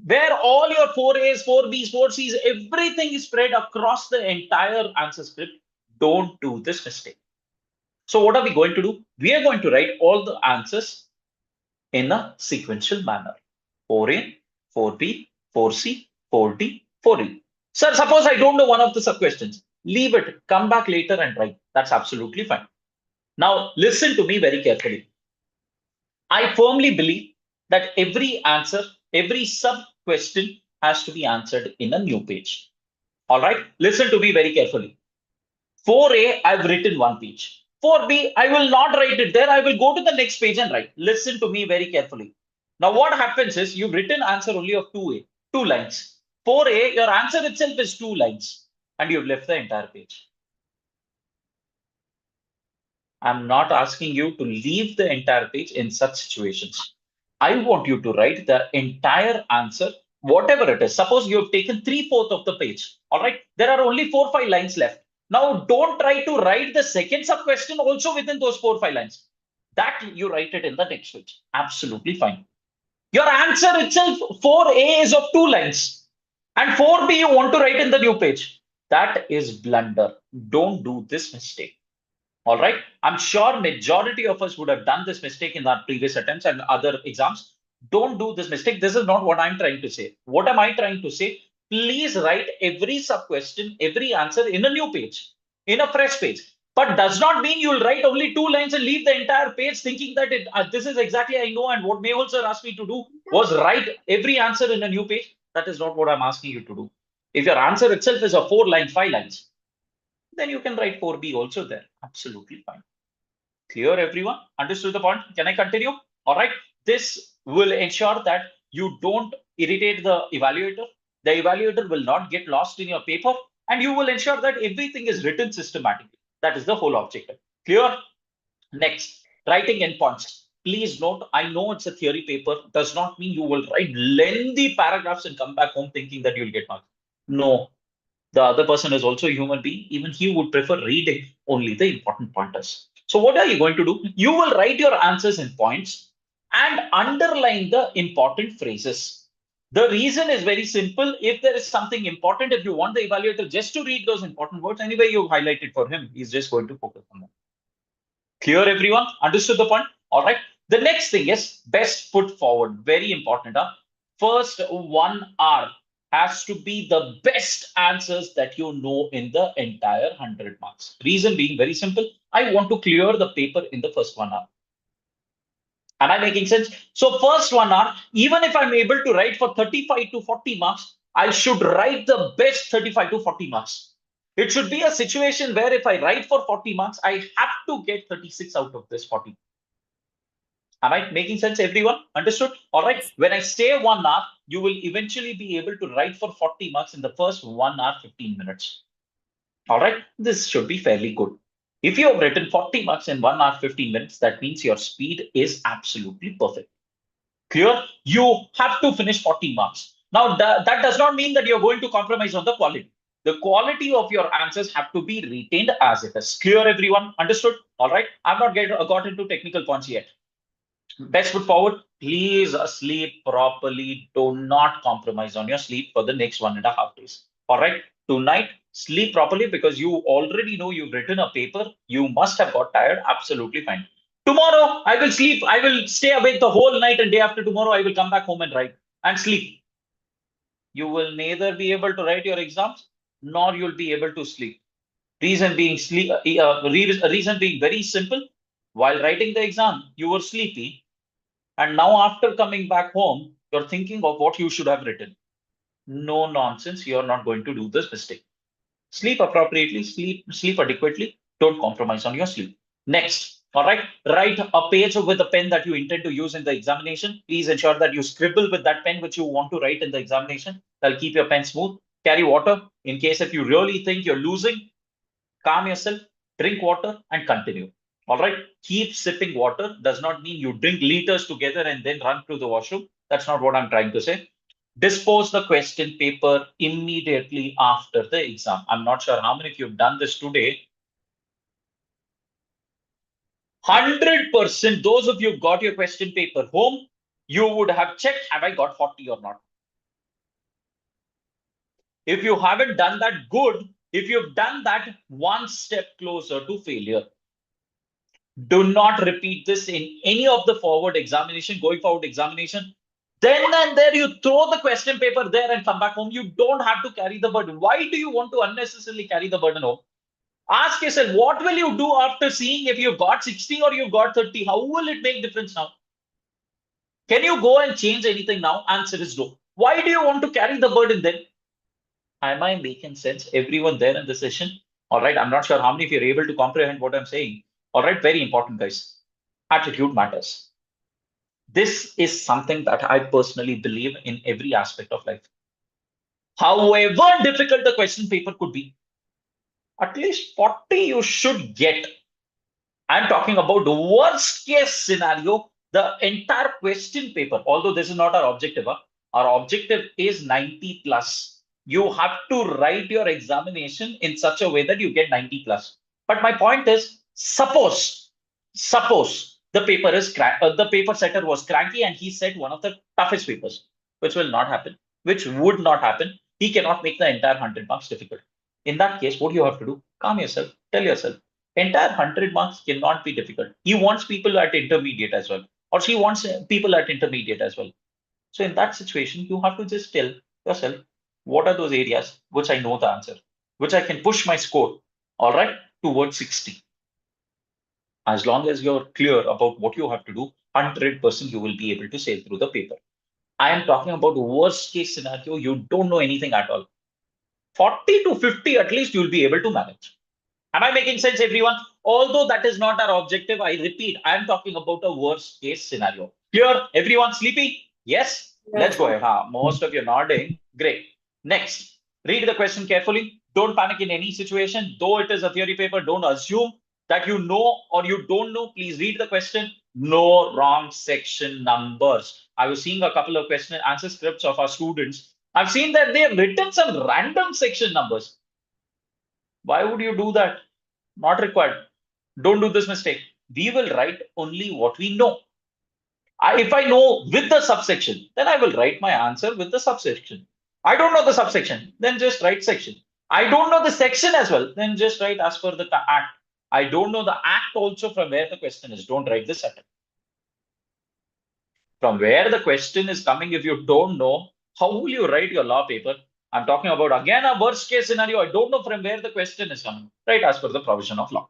where all your 4As, 4Bs, 4Cs, everything is spread across the entire answer script. Don't do this mistake. So what are we going to do? We are going to write all the answers in a sequential manner. 4A, 4B, 4C, 4D, 4E. Sir, suppose I don't know one of the sub-questions. Leave it. Come back later and write. That's absolutely fine. Now, listen to me very carefully. I firmly believe that every answer, every sub-question has to be answered in a new page. All right. Listen to me very carefully. 4A, I've written one page. 4B, I will not write it there. I will go to the next page and write. Listen to me very carefully. Now, what happens is you've written answer only of 2A, 2 lines. 4A, your answer itself is 2 lines, and you've left the entire page. I'm not asking you to leave the entire page in such situations. I want you to write the entire answer, whatever it is. Suppose you have taken 3/4 of the page. All right. There are only 4-5 lines left. Now, don't try to write the second sub question also within those 4-5 lines. That you write it in the next page. Absolutely fine. Your answer itself, 4A is of 2 lines. And 4B you want to write in the new page. That is blunder. Don't do this mistake. All right. I'm sure majority of us would have done this mistake in our previous attempts and other exams. Don't do this mistake. This is not what I'm trying to say. What am I trying to say? Please write every sub question, every answer in a new page, in a fresh page. But does not mean you'll write only 2 lines and leave the entire page thinking that this is exactly I know. And what Mehul sir asked me to do was write every answer in a new page. That is not what I'm asking you to do. If your answer itself is a 4 line, 5 lines, then you can write 4B also there. Absolutely fine. Clear, everyone? Understood the point? Can I continue? All right. This will ensure that you don't irritate the evaluator. The evaluator will not get lost in your paper, and you will ensure that everything is written systematically. That is the whole objective. Clear? Next, writing endpoints. Please note, I know it's a theory paper. Does not mean you will write lengthy paragraphs and come back home thinking that you'll get marks. No. The other person is also a human being. Even he would prefer reading only the important pointers. So what are you going to do? You will write your answers in points and underline the important phrases. The reason is very simple. If there is something important, if you want the evaluator just to read those important words, anyway, you highlight it for him. He's just going to focus on that. Clear, everyone? Understood the point? All right. The next thing is best foot forward. Very important. Huh? First 1 hour has to be the best answers that you know in the entire 100 marks. Reason being very simple. I want to clear the paper in the first 1 hour. Am I making sense? So first 1 hour, even if I'm able to write for 35 to 40 marks, I should write the best 35 to 40 marks. It should be a situation where if I write for 40 marks, I have to get 36 out of this 40. Am I making sense, everyone? Understood? All right. When I say 1 hour, you will eventually be able to write for 40 marks in the first 1 hour, 15 minutes. All right. This should be fairly good. If you have written 40 marks in 1 hour, 15 minutes, that means your speed is absolutely perfect. Clear? You have to finish 40 marks. Now, that does not mean that you're going to compromise on the quality. The quality of your answers have to be retained as it is. Clear, everyone? Understood? All right. I've not got into technical points yet. Best foot forward. Please sleep properly. Do not compromise on your sleep for the next 1.5 days. All right. Tonight, sleep properly because you already know you've written a paper. You must have got tired. Absolutely fine. Tomorrow, I will sleep. I will stay awake the whole night, and day after tomorrow, I will come back home and write and sleep. You will neither be able to write your exams nor you'll be able to sleep. Reason being reason being very simple. While writing the exam, you were sleepy, and now after coming back home, you're thinking of what you should have written. No nonsense. You're not going to do this mistake. Sleep appropriately, sleep adequately. Don't compromise on your sleep. Next, all right, write a page with the pen that you intend to use in the examination. Please ensure that you scribble with that pen which you want to write in the examination. That'll keep your pen smooth. Carry water in case if you really think you're losing. Calm yourself, drink water, and continue. All right, keep sipping water. Does not mean you drink liters together and then run to the washroom. That's not what I'm trying to say. Dispose the question paper immediately after the exam. I'm not sure how many of you have done this today. 100%, those of you who got your question paper home, you would have checked, have I got 40 or not? If you haven't done that, good. If you've done that, one step closer to failure. Do not repeat this in any of the going forward examination. Then and there, you throw the question paper there and come back home. You don't have to carry the burden. Why do you want to unnecessarily carry the burden home? Ask yourself, what will you do after seeing if you've got 60 or you've got 30? How will it make difference now? Can you go and change anything now? Answer is no. Why do you want to carry the burden then? Am I making sense? Everyone there in the session? All right. I'm not sure how many of you are able to comprehend what I'm saying. All right. Very important, guys. Attitude matters. This is something that I personally believe in every aspect of life. However difficult the question paper could be, at least 40 you should get. I'm talking about the worst case scenario, the entire question paper. Although this is not our objective, our objective is 90 plus. You have to write your examination in such a way that you get 90 plus. But my point is, suppose the paper setter was cranky and he set one of the toughest papers, which will not happen, which would not happen. He cannot make the entire 100 marks difficult. In that case, what do you have to do? Calm yourself, tell yourself, entire 100 marks cannot be difficult. He wants people at intermediate as well, or she wants people at intermediate as well. So in that situation, you have to just tell yourself, what are those areas which I know the answer, which I can push my score, all right, towards 60. As long as you're clear about what you have to do, 100% you will be able to sail through the paper. I am talking about worst case scenario. You don't know anything at all. 40 to 50, at least you'll be able to manage. Am I making sense, everyone? Although that is not our objective, I repeat, I am talking about a worst case scenario. Clear? Everyone sleepy? Yes? Let's go ahead. Most of you nodding. Great. Next, read the question carefully. Don't panic in any situation. Though it is a theory paper, don't assume that you know or you don't know. Please read the question. No wrong section numbers. I was seeing a couple of question and answer scripts of our students. I've seen that they have written some random section numbers. Why would you do that? Not required. Don't do this mistake. We will write only what we know. If I know with the subsection, then I will write my answer with the subsection. I don't know the subsection, then just write section. I don't know the section as well, then just write as per the act. I don't know the act also from where the question is. Don't write the sentence. From where the question is coming, if you don't know, how will you write your law paper? I'm talking about again a worst case scenario. I don't know from where the question is coming. Right, as per the provision of law.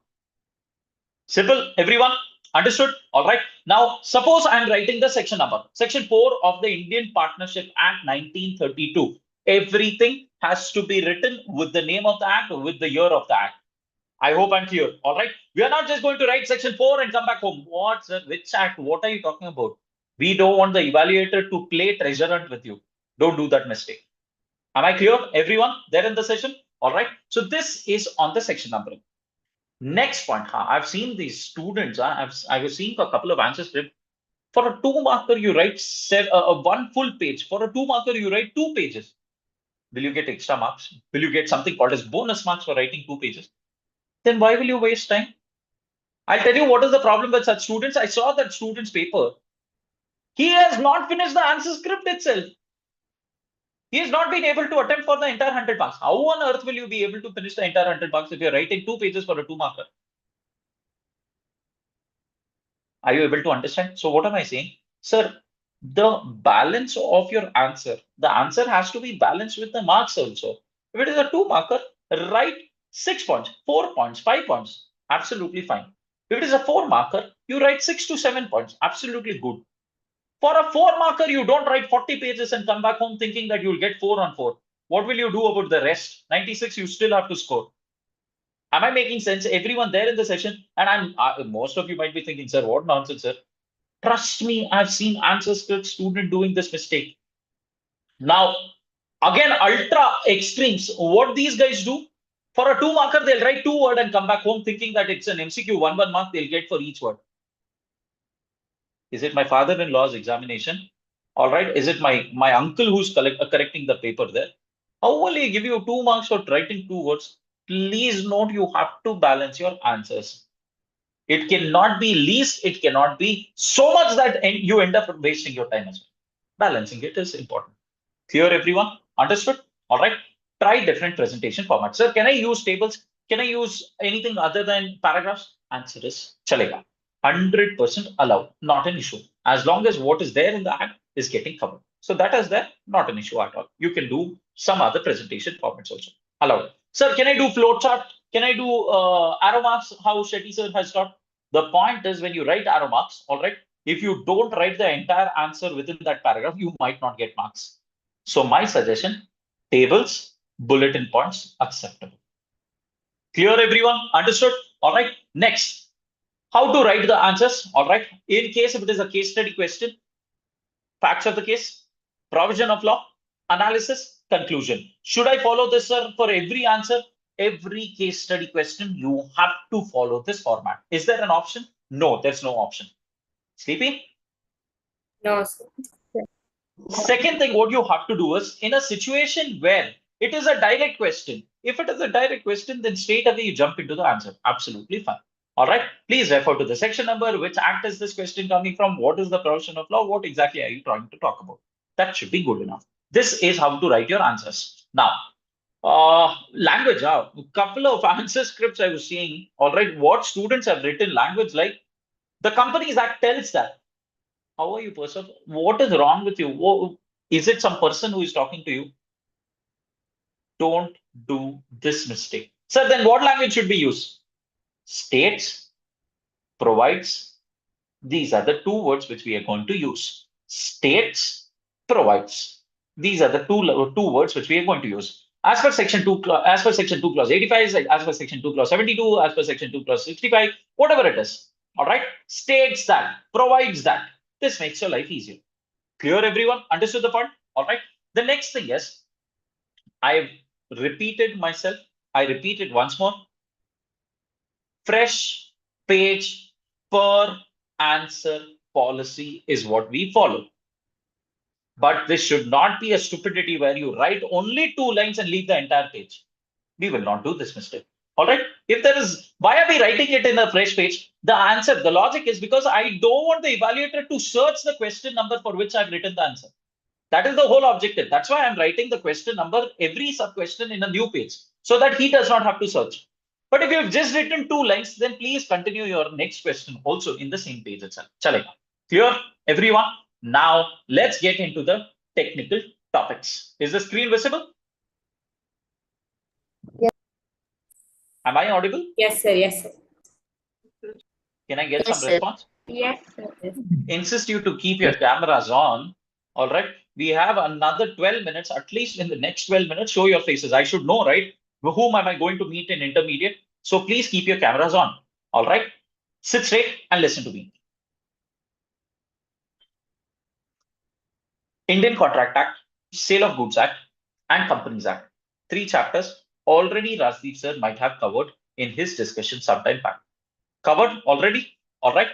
Simple, everyone? Understood? All right. Now, suppose I'm writing the section number. Section 4 of the Indian Partnership Act 1932. Everything has to be written with the name of the act or with the year of the act. I hope I'm clear. All right. We are not just going to write section 4 and come back home. What, sir? Which act? What are you talking about? We don't want the evaluator to play treasure hunt with you. Don't do that mistake. Am I clear? Everyone there in the session? All right. So this is on the section numbering. Next point, I've seen these students. I was seeing a couple of answer script. For a 2 marker, you write one full page. For a 2 marker, you write 2 pages. Will you get extra marks? Will you get something called as bonus marks for writing 2 pages? Then why will you waste time? I'll tell you what is the problem with such students. I saw that student's paper. He has not finished the answer script itself. He has not been able to attempt for the entire 100 marks. How on earth will you be able to finish the entire 100 marks if you're writing 2 pages for a 2 marker? Are you able to understand? So what am I saying? Sir, the balance of your answer, the answer has to be balanced with the marks also. If it is a 2 marker, write 6 points, 4 points, 5 points. Absolutely fine. If it is a 4 marker, you write 6 to 7 points. Absolutely good. For a 4 marker, you don't write 40 pages and come back home thinking that you'll get 4 on 4. What will you do about the rest? 96, you still have to score. Am I making sense? Everyone there in the session, and most of you might be thinking, sir, what nonsense, sir. Trust me, I've seen answer script student doing this mistake. Now, again, ultra extremes. What these guys do, for a 2 marker, they'll write 2 words and come back home thinking that it's an MCQ, 1 mark they'll get for each word. Is it my father-in-law's examination? All right. Is it my uncle who's correcting the paper there? How will he give you 2 marks for writing 2 words? Please note, you have to balance your answers. It cannot be least, it cannot be so much that you end up wasting your time as well. Balancing it is important. Clear, everyone? Understood? All right. Try different presentation formats. Sir, can I use tables? Can I use anything other than paragraphs? Answer is chalega. 100% allowed, not an issue. As long as what is there in the act is getting covered. So that is there, not an issue at all. You can do some other presentation formats also. Allowed. Sir, can I do flowchart? Can I do arrow marks? How Shetty sir has taught? The point is when you write arrow marks, all right, if you don't write the entire answer within that paragraph, you might not get marks. So my suggestion, tables, bulletin points, acceptable. Clear, everyone? Understood? All right. Next, how to write the answers? All right. In case if it is a case study question, facts of the case, provision of law, analysis, conclusion. Should I follow this, sir, for every answer? Every case study question, you have to follow this format. Is there an option? No, there's no option. Sleepy? No, sir. Second thing, what you have to do is in a situation where it is a direct question. If it is a direct question, then straight away you jump into the answer. Absolutely fine. All right. Please refer to the section number. Which act is this question coming from? What is the provision of law? What exactly are you trying to talk about? That should be good enough. This is how to write your answers. Now, language. A couple of answer scripts I was seeing. All right. What students have written language like the Companies Act tells that. How are you, person? What is wrong with you? Is it some person who is talking to you? Don't do this mistake. Sir, then what language should be used? States, provides. These are the 2 words which we are going to use. States, provides. These are the two words which we are going to use. As per section 2, clause 85, as per section 2, clause 72, as per section 2, clause 65, whatever it is. All right. States that, provides that. This makes your life easier. Clear, everyone? Understood the point? All right. The next thing is, I've repeated myself. I repeat it once more. Fresh page per answer policy is what we follow. But this should not be a stupidity where you write only 2 lines and leave the entire page. We will not do this mistake. All right. If there is, why are we writing it in a fresh page? The answer, the logic is because I don't want the evaluator to search the question number for which I've written the answer. That is the whole objective. That's why I'm writing the question number, every sub question in a new page, so that he does not have to search. But if you've just written 2 lines, then please continue your next question also in the same page itself. Chalega. Clear, everyone? Now let's get into the technical topics. Is the screen visible? Yes. Am I audible? Yes, sir. Yes, sir. Can I get Yes, some sir. response? Yes, sir. Yes. Insist you to keep your cameras on. All right. We have another 12 minutes, at least in the next 12 minutes, show your faces. I should know, right? Whom am I going to meet in intermediate? So please keep your cameras on. All right. Sit straight and listen to me. Indian Contract Act, Sale of Goods Act, and Companies Act. 3 chapters already Rajdeep sir might have covered in his discussion sometime back. Covered already? All right.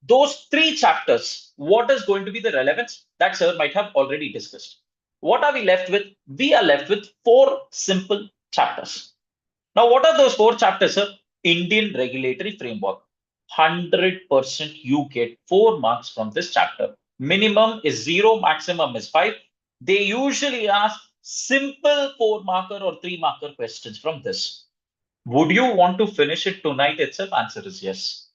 Those 3 chapters, what is going to be the relevance? That sir might have already discussed. What are we left with? We are left with 4 simple chapters. Now, what are those 4 chapters, sir? Indian Regulatory Framework. 100% you get 4 marks from this chapter. Minimum is 0, maximum is 5. They usually ask simple 4 marker or 3 marker questions from this. Would you want to finish it tonight itself? Answer is yes.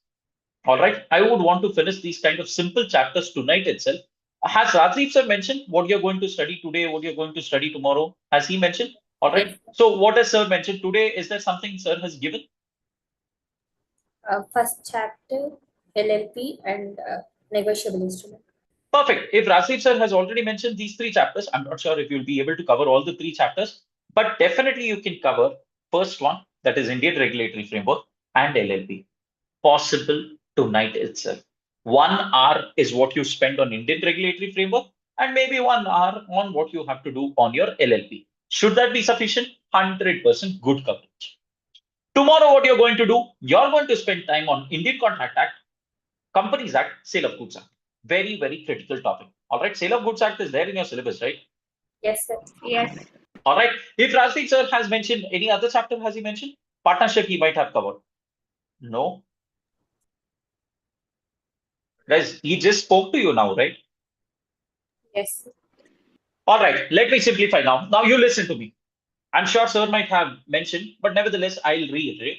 All right. I would want to finish these kind of simple chapters tonight itself. Has Rajdeep sir mentioned what you're going to study today, what you're going to study tomorrow? Has he mentioned? All right. Yes. So what has sir mentioned today? Is there something sir has given? First chapter, LLP and negotiable instrument. Perfect. If Rajdeep sir has already mentioned these 3 chapters, I'm not sure if you'll be able to cover all the 3 chapters, but definitely you can cover first one, that is Indian Regulatory Framework and LLP. Possible tonight itself. 1 hour is what you spend on Indian Regulatory Framework, and maybe 1 hour on what you have to do on your LLP. Should that be sufficient? 100% good coverage. Tomorrow, what you're going to do? You're going to spend time on Indian Contract Act, Companies Act, Sale of Goods Act. Very, very critical topic. All right. Sale of Goods Act is there in your syllabus, right? Yes, sir. Yes. All right. If Rajdeep sir has mentioned any other chapter, has he mentioned? Partnership he might have covered. No. Guys, he just spoke to you now, right? Yes, sir. All right, let me simplify now. Now you listen to me. I'm sure sir might have mentioned, but nevertheless, I'll reiterate.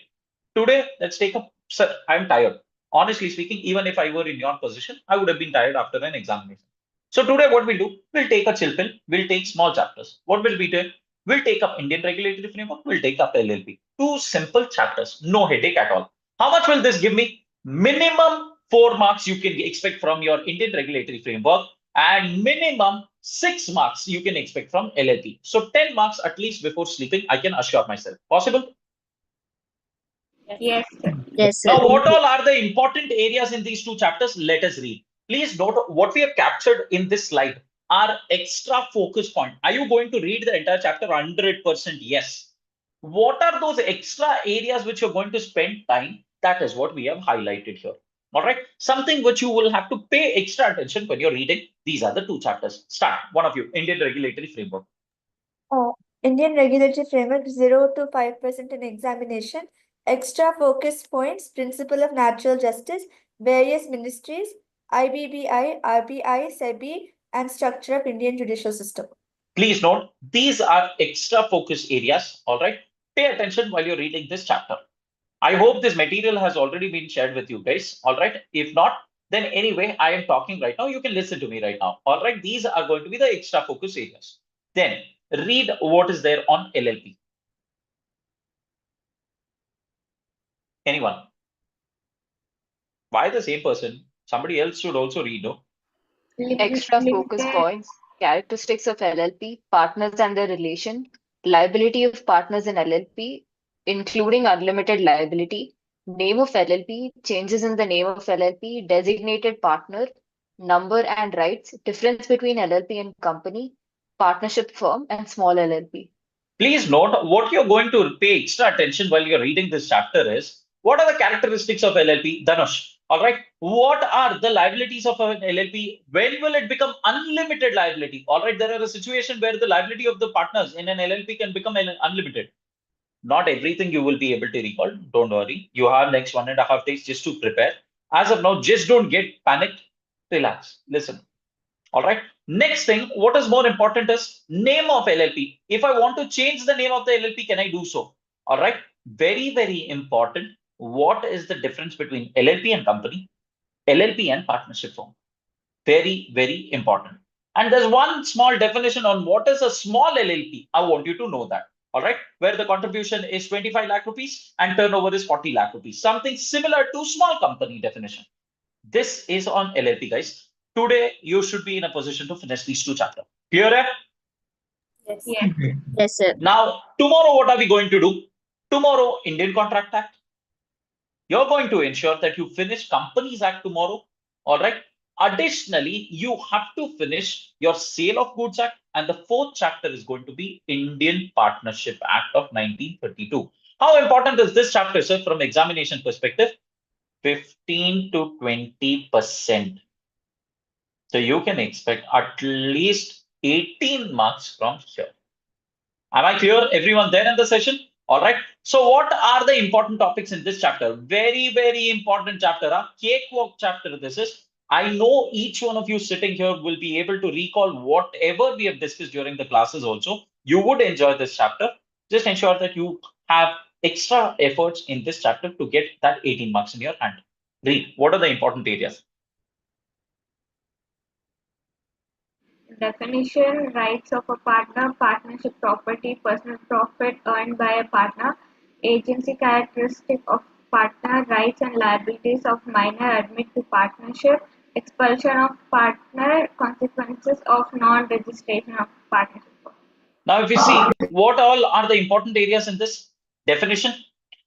Today, let's take a, sir, I'm tired. Honestly speaking, even if I were in your position, I would have been tired after an examination. So today, what we'll do, we'll take a chill pill, we'll take small chapters. What will we do? We'll take up Indian Regulatory Framework, we'll take up LLP. 2 simple chapters, no headache at all. How much will this give me? Minimum 4 marks you can expect from your Indian Regulatory Framework, and minimum 6 marks you can expect from LLP. So 10 marks at least before sleeping, I can assure myself. Possible? Yes, sir. Yes, sir. Now, what all are the important areas in these 2 chapters? Let us read. Please note what we have captured in this slide are extra focus point. Are you going to read the entire chapter? 100% yes. What are those extra areas which you're going to spend time? That is what we have highlighted here. All right. Something which you will have to pay extra attention when you're reading. These are the 2 chapters. Start. One of you. Indian Regulatory Framework. Indian regulatory framework 0 to 5% in examination, extra focus points, principle of natural justice, various ministries, IBBI, RBI, SEBI, and structure of Indian judicial system. Please note, these are extra focus areas. All right. Pay attention while you're reading this chapter. I hope this material has already been shared with you guys. All right. If not, then anyway, I am talking right now. You can listen to me right now. All right. These are going to be the extra focus areas. Then read what is there on LLP. Anyone? Why the same person? Somebody else should also read, no? Extra focus points, characteristics of LLP, partners and their relation, liability of partners in LLP, including unlimited liability, name of LLP, changes in the name of LLP, designated partner, number and rights, difference between LLP and company, partnership firm, and small LLP. Please note what you're going to pay extra attention while you're reading this chapter is what are the characteristics of LLP? Dhanush. All right. What are the liabilities of an LLP? When will it become unlimited liability? All right. There are a situation where the liability of the partners in an LLP can become unlimited. Not everything you will be able to recall. Don't worry. You have next 1.5 days just to prepare. As of now, just don't get panicked. Relax. Listen. All right. Next thing, what is more important is name of LLP. If I want to change the name of the LLP, can I do so? All right. Very, very important. What is the difference between LLP and company, LLP and partnership firm? Very, very important. And there's one small definition on what is a small LLP. I want you to know that. All right. Where the contribution is 25 lakh rupees and turnover is 40 lakh rupees. Something similar to small company definition. This is on LLP, guys. Today, you should be in a position to finish these two chapters. Clear? Yes. Yes, sir. Now, tomorrow, what are we going to do? Tomorrow, Indian Contract Act. You're going to ensure that you finish Companies Act tomorrow. All right. Additionally, you have to finish your Sale of Goods Act, and the fourth chapter is going to be Indian Partnership Act of 1932. How important is this chapter, sir, from examination perspective? 15 to 20%. So you can expect at least 18 marks from here. Am I clear? Everyone there in the session? All right. So what are the important topics in this chapter? Very, very important chapter. Cakewalk chapter this is. I know each one of you sitting here will be able to recall whatever we have discussed during the classes also. You would enjoy this chapter. Just ensure that you have extra efforts in this chapter to get that 18 marks in your hand. Read. What are the important areas? Definition, rights of a partner, partnership property, personal profit earned by a partner, agency characteristic of partner, rights and liabilities of minor admit to partnership, expulsion of partner, consequences of non-registration of partnership. Now, if you see what all are the important areas in this definition,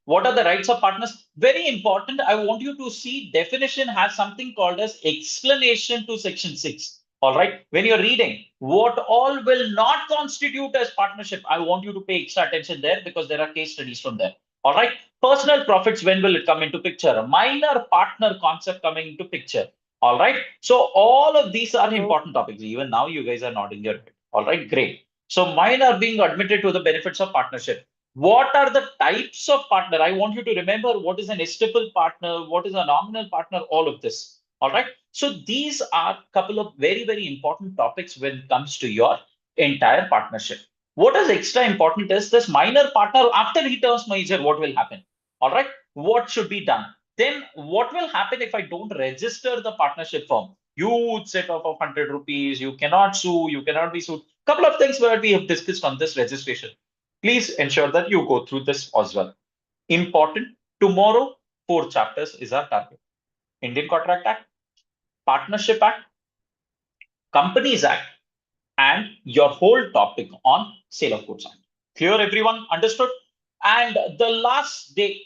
what are the rights of partners? Very important. I want you to see definition has something called as explanation to section 6. All right. When you're reading, what all will not constitute as partnership, I want you to pay extra attention there because there are case studies from there. All right. Personal profits, when will it come into picture? A minor partner concept coming into picture. All right. So all of these are important topics. Even now, you guys are nodding your head. All right. Great. So mine are being admitted to the benefits of partnership. What are the types of partner? I want you to remember what is an estatable partner, what is a nominal partner, all of this. All right. So these are a couple of very, very important topics when it comes to your entire partnership. What is extra important is this minor partner, after he turns major, what will happen? All right. What should be done? Then what will happen if I don't register the partnership firm? Huge set off of 100 rupees. You cannot sue. You cannot be sued. Couple of things where we have discussed on this registration. Please ensure that you go through this as well. Important. Tomorrow, 4 chapters is our target. Indian Contract Act, Partnership Act, Companies Act, and your whole topic on Sale of Goods Act. Clear, everyone? Understood? And the last day,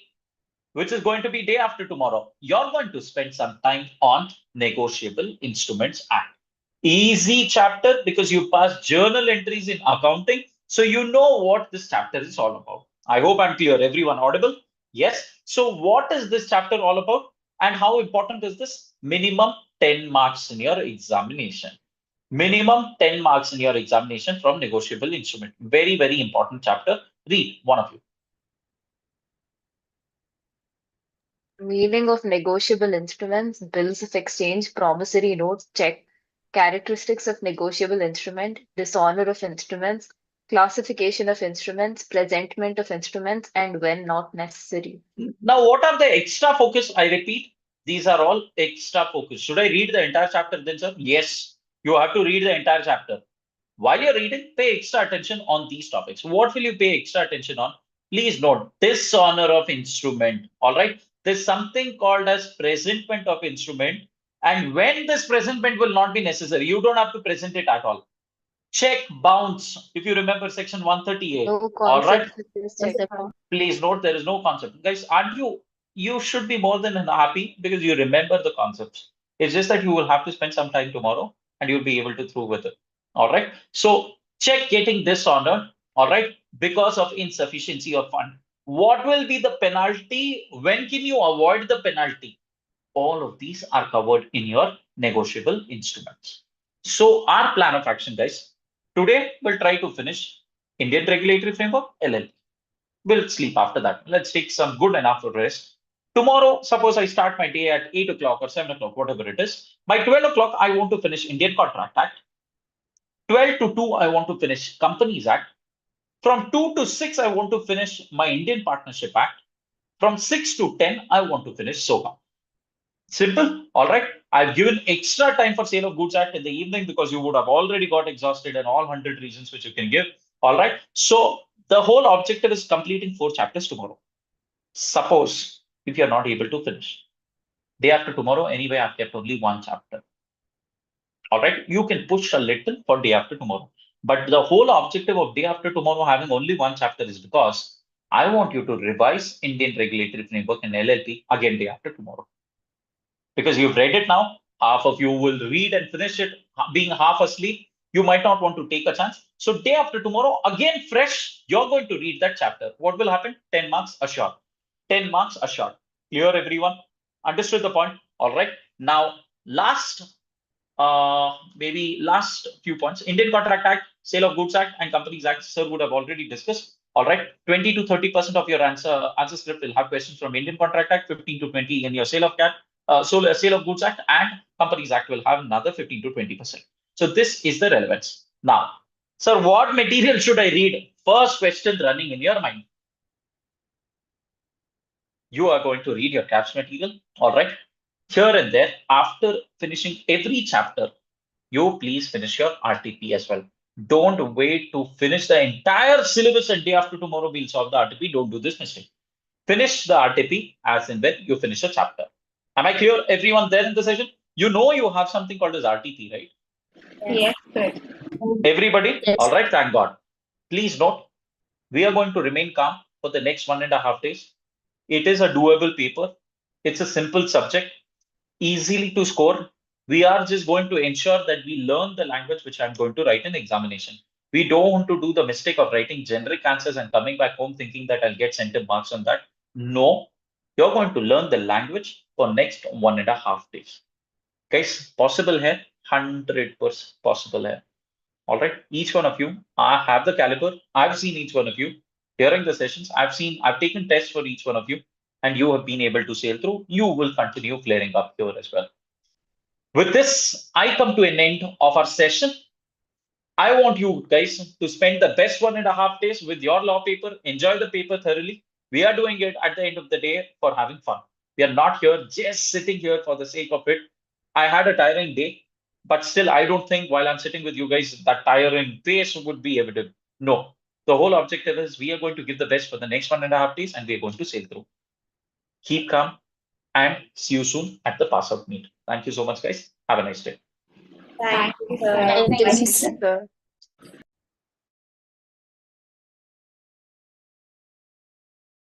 which is going to be day after tomorrow, you're going to spend some time on Negotiable Instruments Act. Easy chapter because you pass journal entries in accounting. So you know what this chapter is all about. I hope I'm clear. Everyone audible? Yes. So what is this chapter all about? And how important is this? Minimum 10 marks in your examination. Minimum 10 marks in your examination from negotiable instrument. Very, very important chapter. Read, one of you. Meaning of negotiable instruments, bills of exchange, promissory notes, check, characteristics of negotiable instrument, dishonor of instruments, classification of instruments, presentment of instruments, and when not necessary. Now, what are the extra focus? I repeat, these are all extra focus. Should I read the entire chapter then, sir? Yes, you have to read the entire chapter. While you're reading, pay extra attention on these topics. What will you pay extra attention on? Please note dishonor of instrument. All right. There's something called as presentment of instrument. And when this presentment will not be necessary, you don't have to present it at all. Check bounce. If you remember section 138. No All right. concept is check. Please note there is no concept. Guys, aren't you should be more than happy because you remember the concepts. It's just that you will have to spend some time tomorrow and you'll be able to through with it. All right. So check getting dishonored. All right. Because of insufficiency of fund. What will be the penalty? When can you avoid the penalty? All of these are covered in your negotiable instruments. So our plan of action, guys, today we'll try to finish Indian Regulatory Framework, LLP. We'll sleep after that. Let's take some good enough rest. Tomorrow, suppose I start my day at 8 o'clock or 7 o'clock, whatever it is. By 12 o'clock, I want to finish Indian Contract Act. 12 to 2, I want to finish Companies Act. From 2 to 6, I want to finish my Indian Partnership Act. From 6 to 10, I want to finish SOGA. Simple. All right. I've given extra time for Sale of Goods Act in the evening because you would have already got exhausted in all 100 reasons which you can give. All right. So the whole objective is completing 4 chapters tomorrow. Suppose if you're not able to finish, day after tomorrow, anyway, I've kept only 1 chapter. All right. You can push a little for day after tomorrow. But the whole objective of day after tomorrow having only 1 chapter is because I want you to revise Indian regulatory framework and LLP again day after tomorrow. Because you've read it now, half of you will read and finish it being half asleep. You might not want to take a chance. So day after tomorrow, again fresh, you're going to read that chapter. What will happen? 10 marks assured. 10 marks assured. Clear, everyone? Understood the point? All right. Now, maybe last few points. Indian Contract Act, Sale of Goods Act, and Companies Act, sir would have already discussed. All right, 20 to 30% of your answer script will have questions from Indian Contract Act, 15 to 20 in your Sale of Sale of Goods Act, and Companies Act will have another 15 to 20%. So this is the relevance. Now, sir, what material should I read? First question running in your mind. You are going to read your CAPS material. All right. Here and there, after finishing every chapter, you please finish your RTP as well. Don't wait to finish the entire syllabus and day after tomorrow we'll solve the RTP. Don't do this mistake. Finish the RTP as and when you finish a chapter. Am I clear, everyone there in the session? You know you have something called as RTP, right? Yes, sir. Everybody? Yes. All right, thank God. Please note, we are going to remain calm for the next 1.5 days. It is a doable paper. It's a simple subject, easily to score. We are just going to ensure that we learn the language which I'm going to write in examination. We don't want to do the mistake of writing generic answers and coming back home thinking that I'll get center marks on that. No, you're going to learn the language for next 1.5 days. Guys, possible here, 100% possible here. All right, each one of you, I have the caliber. I've seen each one of you during the sessions. I've taken tests for each one of you, and you have been able to sail through. You will continue flaring up here as well. With this, I come to an end of our session. I want you guys to spend the best 1.5 days with your law paper. Enjoy the paper thoroughly. We are doing it at the end of the day for having fun. We are not here just sitting here for the sake of it. I had a tiring day, but still, I don't think while I'm sitting with you guys, that tiring pace would be evident. No, the whole objective is we are going to give the best for the next 1.5 days and we're going to sail through. Keep calm and see you soon at the pass out meet. Thank you so much, guys. Have a nice day. Thank you, sir. sir. Thank you, sir.